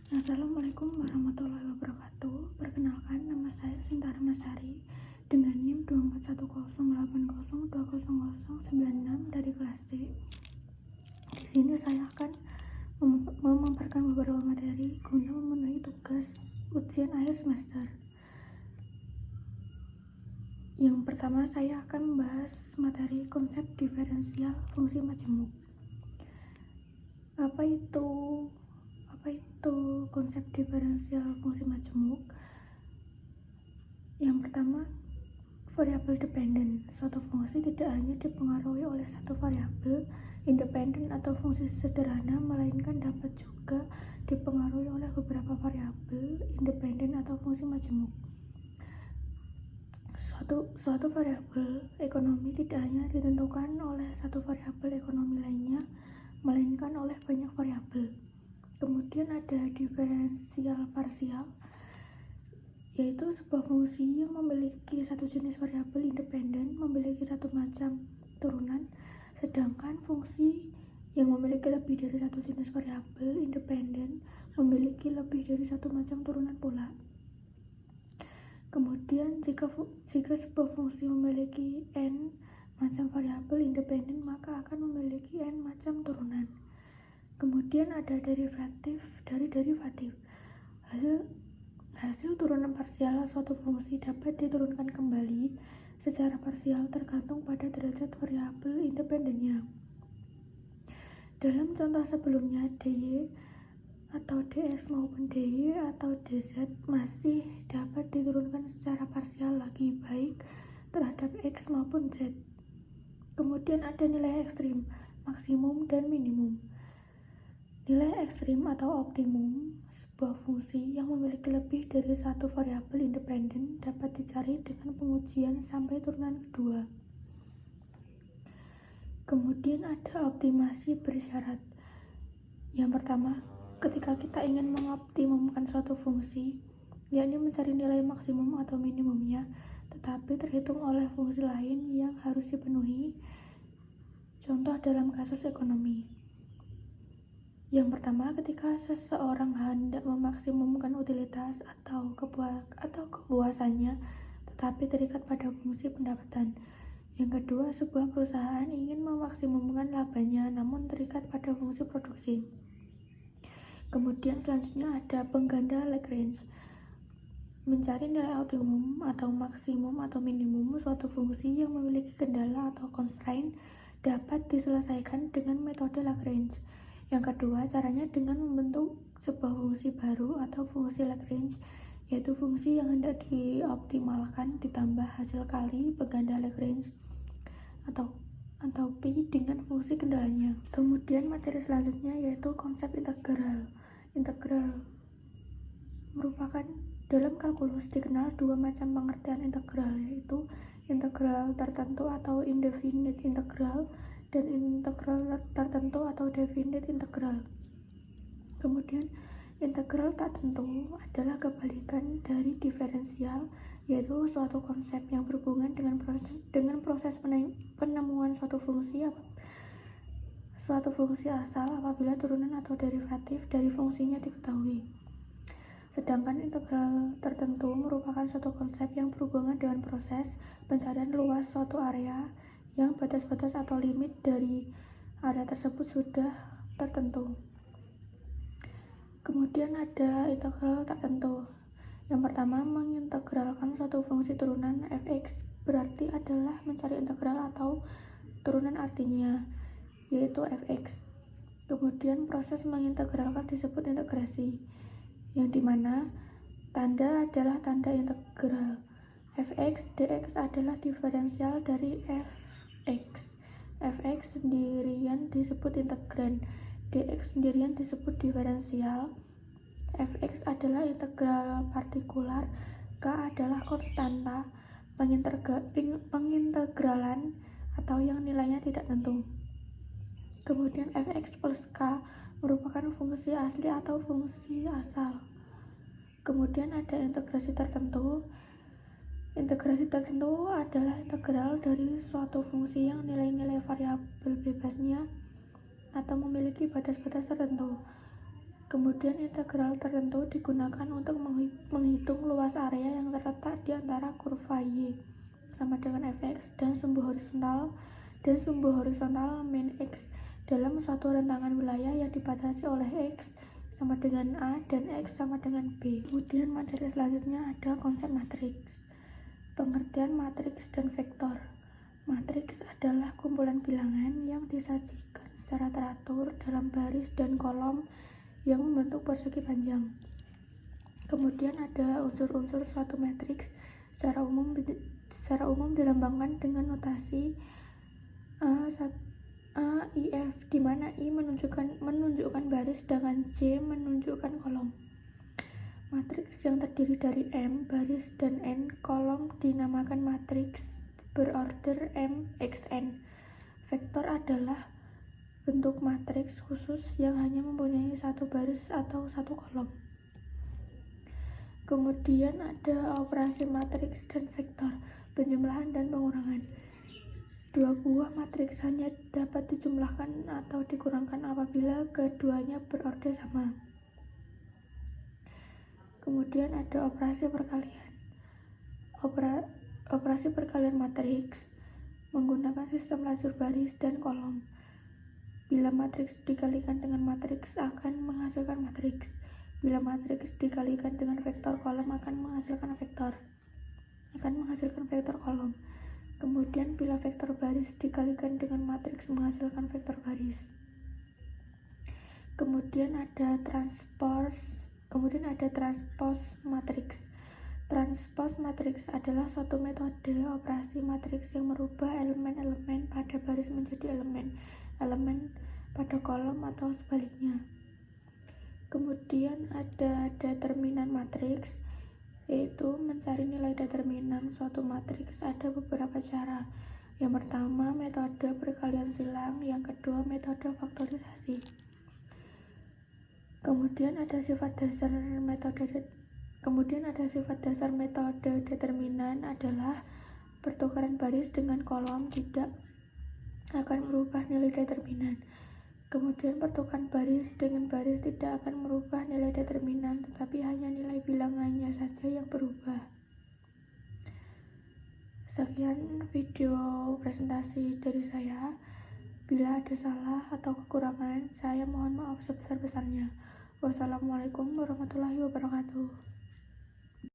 Assalamualaikum warahmatullahi wabarakatuh. Perkenalkan, nama saya Sinta Ramasari dengan NIM 24108020096 dari kelas C. Di sini saya akan memaparkan beberapa materi guna memenuhi tugas ujian akhir semester. Yang pertama, saya akan membahas materi konsep diferensial fungsi majemuk. Apa itu konsep diferensial fungsi majemuk? Yang pertama, variabel dependen. Suatu fungsi tidak hanya dipengaruhi oleh satu variabel independen atau fungsi sederhana, melainkan dapat juga dipengaruhi oleh beberapa variabel independen atau fungsi majemuk. Suatu variabel ekonomi tidak hanya ditentukan oleh satu variabel ekonomi lainnya, melainkan oleh banyak variabel. Kemudian ada diferensial parsial, yaitu sebuah fungsi yang memiliki satu jenis variabel independen memiliki satu macam turunan, sedangkan fungsi yang memiliki lebih dari satu jenis variabel independen memiliki lebih dari satu macam turunan pula. Kemudian jika sebuah fungsi memiliki n macam variabel independen, maka akan memiliki n macam turunan. Kemudian ada derivatif dari derivatif. Hasil turunan parsial suatu fungsi dapat diturunkan kembali secara parsial tergantung pada derajat variabel independennya. Dalam contoh sebelumnya, dy atau dx maupun dy atau dz masih dapat diturunkan secara parsial lagi, baik terhadap x maupun z. Kemudian ada nilai ekstrim, maksimum dan minimum. Nilai ekstrim atau optimum sebuah fungsi yang memiliki lebih dari satu variabel independen dapat dicari dengan pengujian sampai turunan kedua. Kemudian ada optimasi bersyarat. Yang pertama, ketika kita ingin mengoptimumkan suatu fungsi, yakni mencari nilai maksimum atau minimumnya, tetapi terhitung oleh fungsi lain yang harus dipenuhi. Contoh dalam kasus ekonomi. Yang pertama, ketika seseorang hendak memaksimumkan utilitas atau kepuasannya, tetapi terikat pada fungsi pendapatan. Yang kedua, sebuah perusahaan ingin memaksimumkan labanya, namun terikat pada fungsi produksi. Kemudian selanjutnya ada pengganda Lagrange. Mencari nilai optimum atau maksimum atau minimum suatu fungsi yang memiliki kendala atau constraint dapat diselesaikan dengan metode Lagrange. Yang kedua, caranya dengan membentuk sebuah fungsi baru atau fungsi Lagrange, yaitu fungsi yang hendak dioptimalkan ditambah hasil kali pengganda Lagrange atau pi dengan fungsi kendalanya. Kemudian materi selanjutnya yaitu konsep integral. Integral merupakan dalam kalkulus dikenal dua macam pengertian integral, yaitu integral tertentu atau indefinite integral dan integral tertentu atau definite integral. Kemudian integral tak tentu adalah kebalikan dari diferensial, yaitu suatu konsep yang berhubungan dengan proses penemuan suatu fungsi asal apabila turunan atau derivatif dari fungsinya diketahui. Sedangkan integral tertentu merupakan suatu konsep yang berhubungan dengan proses pencarian luas suatu area yang batas-batas atau limit dari area tersebut sudah tertentu. Kemudian ada integral tak tentu. Yang pertama, mengintegralkan suatu fungsi turunan fx berarti adalah mencari integral atau turunan artinya, yaitu fx. Kemudian proses mengintegralkan disebut integrasi, yang dimana tanda adalah tanda integral. Fx dx adalah diferensial dari fx sendirian disebut integran, dx sendirian disebut diferensial. Fx adalah integral partikular, k adalah konstanta pengintegralan atau yang nilainya tidak tentu. Kemudian fx plus k merupakan fungsi asli atau fungsi asal. Kemudian ada integrasi tertentu. Integrasi tertentu adalah integral dari suatu fungsi yang nilai-nilai variabel bebasnya atau memiliki batas-batas tertentu. Kemudian integral tertentu digunakan untuk menghitung luas area yang terletak di antara kurva Y sama dengan fx dan sumbu horizontal min x dalam suatu rentangan wilayah yang dibatasi oleh x sama dengan A dan x sama dengan B. Kemudian materi selanjutnya ada konsep matriks. Pengertian matriks dan vektor. Matriks adalah kumpulan bilangan yang disajikan secara teratur dalam baris dan kolom yang membentuk persegi panjang. Kemudian ada unsur-unsur suatu matriks. Secara umum dilambangkan dengan notasi AIF, di mana I menunjukkan baris sedangkan J menunjukkan kolom. Matriks yang terdiri dari M baris dan N kolom dinamakan matriks berorder MXN. Vektor adalah bentuk matriks khusus yang hanya mempunyai satu baris atau satu kolom. Kemudian ada operasi matriks dan vektor, penjumlahan dan pengurangan. Dua buah matriks hanya dapat dijumlahkan atau dikurangkan apabila keduanya berorder sama. Kemudian ada operasi perkalian. Operasi perkalian matriks menggunakan sistem lajur baris dan kolom. Bila matriks dikalikan dengan matriks akan menghasilkan matriks. Bila matriks dikalikan dengan vektor kolom akan menghasilkan vektor kolom. Kemudian bila vektor baris dikalikan dengan matriks menghasilkan vektor baris. Kemudian ada transpos matriks. Transpos matriks adalah suatu metode operasi matriks yang merubah elemen-elemen pada baris menjadi elemen pada kolom atau sebaliknya. Kemudian ada determinan matriks, yaitu mencari nilai determinan suatu matriks. Ada beberapa cara. Yang pertama metode perkalian silang, yang kedua metode faktorisasi. Kemudian ada sifat dasar metode determinan adalah pertukaran baris dengan kolom tidak akan merubah nilai determinan. Kemudian pertukaran baris dengan baris tidak akan merubah nilai determinan, tetapi hanya nilai bilangannya saja yang berubah. Sekian video presentasi dari saya. Bila ada salah atau kekurangan, saya mohon maaf sebesar-besarnya. Wassalamualaikum warahmatullahi wabarakatuh.